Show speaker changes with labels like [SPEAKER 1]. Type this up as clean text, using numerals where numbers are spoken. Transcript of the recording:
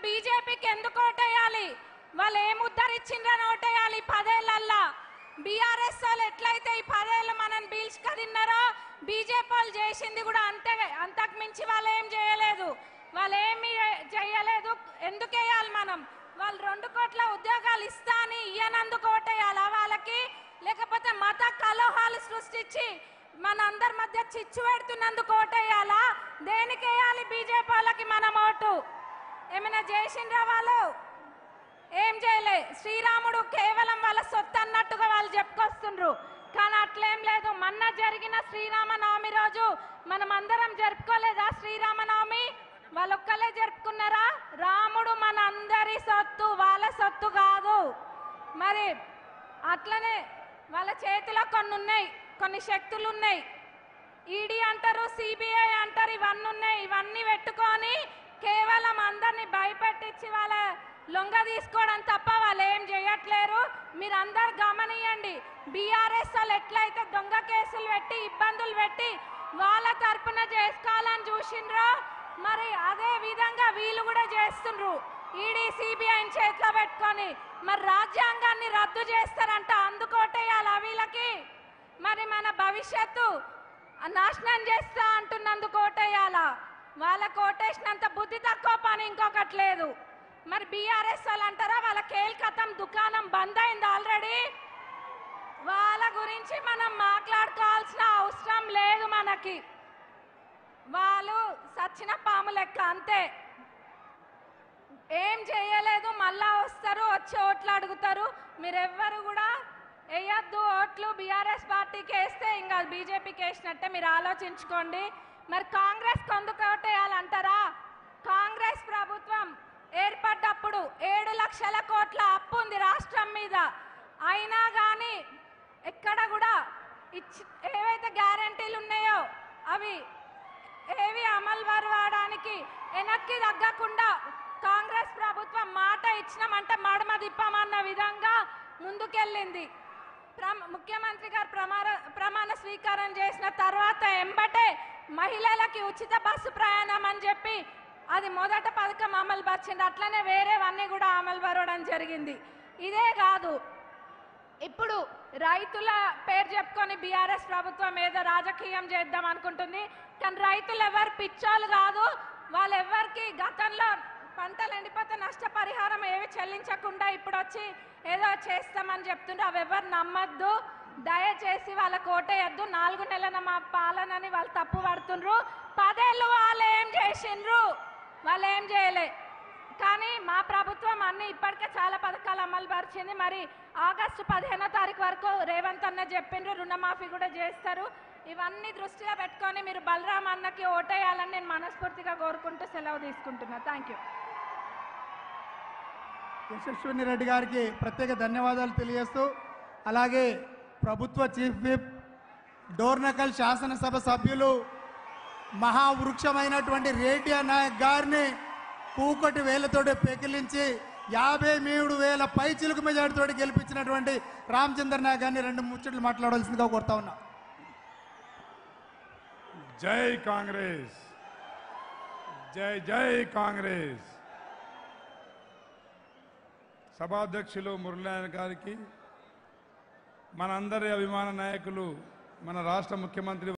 [SPEAKER 1] బీజేపీకి ఎందుకు ఓటేయాలి? వాళ్ళు ఏం ఉద్ధరించిండ్రని ఓటేయాలి? 10 ఏళ్లల్లా బీఆర్ఎస్ వాళ్ళు ఎట్లయితే ఈ 10 ఏళ్ళు మనం బీల్చుక తిన్నారో బీజేపీ వాళ్ళు చేసింది కూడా అంతే, అంతకు మించి వాళ్ళు ఏం చేయలేదు. వాళ్ళు ఏమి చేయలేదు. ఎందుకు వేయాలి మనం? వాళ్ళు 2 కోట్ల ఉద్యోగాలు ఇస్తా అని ఇయ్యనందుకు ఓటేయాలా వాళ్ళకి? లేకపోతే మత కలహాలు సృష్టించి మనందరి మధ్య చిచ్చు పెడుతున్నందుకు ఓటేయాలా? దేనికి వేయాలి బీజేపీ వాళ్ళకి మనం ఓటు? ఏమైనా చేసిండ్రా వాళ్ళు? ఏం చేయలే. శ్రీరాముడు కేవలం వాళ్ళ సొత్తు అన్నట్టుగా వాళ్ళు చెప్పుకొస్తుండ్రు, కానీ అట్లేం లేదు. మొన్న జరిగిన శ్రీరామనవమి రోజు మనం అందరం జరుపుకోలేదా శ్రీరామనవమి? వాళ్ళు ఒక్కలే జరుపుకున్నారా? రాముడు మన అందరి సొత్తు, వాళ్ళ సొత్తు కాదు. మరి అట్లనే వాళ్ళ చేతిలో కొన్ని ఉన్నాయి, కొన్ని శక్తులు ఉన్నాయి. ఈడీ అంటారు, సిబిఐ అంటారు, ఇవన్నీ ఉన్నాయి. ఇవన్నీ పెట్టుకొని కేవలం అందరినీ భయపెట్టించి వాళ్ళ లొంగ తీసుకోవడం తప్ప వాళ్ళు ఏం చేయట్లేరు. మీరు అందరు గమనియండి, బీఆర్ఎస్ వాళ్ళు ఎట్లయితే దొంగ కేసులు పెట్టి ఇబ్బందులు పెట్టి వాళ్ళ తరపున చేసుకోవాలని చూసిండ్రో మరి అదే విధంగా వీళ్ళు కూడా చేస్తుండ్రు. ఈడీ సిబిఐని చేతిలో పెట్టుకొని మరి రాజ్యాంగాన్ని రద్దు చేస్తారంట, అందుకోటేయాలి వీళ్ళకి. మరి మన భవిష్యత్తు నాశనం చేస్తా అంటున్నందుకు ఓటేయాలా? వాళ్ళకు ఓటేసినంత బుద్ధి తక్కువ పని ఇంకొకటి లేదు. మరి బీఆర్ఎస్ వాళ్ళు అంటారా వాళ్ళ కేల్కతం దుకాణం బంద్ అయింది ఆల్రెడీ. వాళ్ళ గురించి మనం మాట్లాడుకోవాల్సిన అవసరం లేదు మనకి. వాళ్ళు సచ్చిన పాము లెక్క అంతే, ఏం చేయలేదు. మళ్ళా వస్తారు, వచ్చి ఓట్లు అడుగుతారు. మీరెవ్వరు కూడా వేయద్దు ఓట్లు. బీఆర్ఎస్ పార్టీకి వేస్తే ఇంకా బీజేపీకి వేసినట్టే, మీరు ఆలోచించుకోండి. మరి కాంగ్రెస్ కొందుకు ఓటేయాలంటారా? కాంగ్రెస్ ప్రభుత్వం ఏర్పడ్డప్పుడు 7 లక్షల కోట్ల అప్పు ఉంది రాష్ట్రం మీద. అయినా కానీ ఎక్కడ కూడా ఏవైతే గ్యారంటీలు ఉన్నాయో అవి ఏవి అమలు పరవడానికి వెనక్కి తగ్గకుండా కాంగ్రెస్ ప్రభుత్వం మాట ఇచ్చినామంటే మడమ తిప్పమన్న విధంగా ముందుకెళ్ళింది. ముఖ్యమంత్రి గారు ప్రమాణ స్వీకారం చేసిన తర్వాత ఎంబటే మహిళలకి ఉచిత బస్సు ప్రయాణం అని చెప్పి అది మొదట పథకం అమలు పరిచింది. అట్లనే వేరేవన్నీ కూడా అమలు పరవడం జరిగింది. ఇదే కాదు, ఇప్పుడు రైతుల పేరు చెప్పుకొని బీఆర్ఎస్ ప్రభుత్వం ఏదో రాజకీయం చేద్దాం అనుకుంటుంది. కానీ రైతులు ఎవరు పిచ్చోళ్ళు కాదు. వాళ్ళు ఎవరికి గతంలో పంటలు ఎండిపోతే నష్టపరిహారం ఏవి చెల్లించకుండా ఇప్పుడు వచ్చి ఏదో చేస్తామని చెప్తుండ్రు. అవి ఎవరు నమ్మద్దు, దయచేసి వాళ్ళకు ఓటేయద్దు. 4 నెలల మా పాలనని వాళ్ళు తప్పు పడుతుండ్రు. 10 ఏళ్ళు వాళ్ళు ఏం చేసిండ్రు? వాళ్ళు ఏం చేయలే. కానీ మా ప్రభుత్వం అన్ని ఇప్పటికే చాలా పథకాలు అమలు పరిచింది. మరి ఆగస్టు 15వ తారీఖు వరకు రేవంత్ అన్న చెప్పిండ్రు రుణమాఫీ కూడా చేస్తారు. ఇవన్నీ దృష్టిలో పెట్టుకొని మీరు బలరాం అన్నకి ఓటేయాలని నేను మనస్ఫూర్తిగా కోరుకుంటూ సెలవు తీసుకుంటున్నా. Thank you.
[SPEAKER 2] యశస్విని రెడ్డి గారికి ప్రత్యేక ధన్యవాదాలు తెలియజేస్తూ, అలాగే ప్రభుత్వ చీఫ్ విప్, డోర్నకల్ శాసనసభ సభ్యులు, మహావృక్షమైనటువంటి రేడియా నాయక్ గారిని కూకటి వేలతోటి పెకిలించి 53,000 పైచిలుకు మెజార్టీతోటి గెలిపించినటువంటి రామచంద్ర నాయక్ గారిని 2 ముచ్చట్లు మాట్లాడాల్సిందిగా కోరుతా ఉన్నా.
[SPEAKER 3] జై కాంగ్రెస్, జై జై కాంగ్రెస్. సభాధ్యక్షులు మురళీనారాయణ గారికి, మనందరి అభిమాన నాయకులు, మన రాష్ట్ర ముఖ్యమంత్రి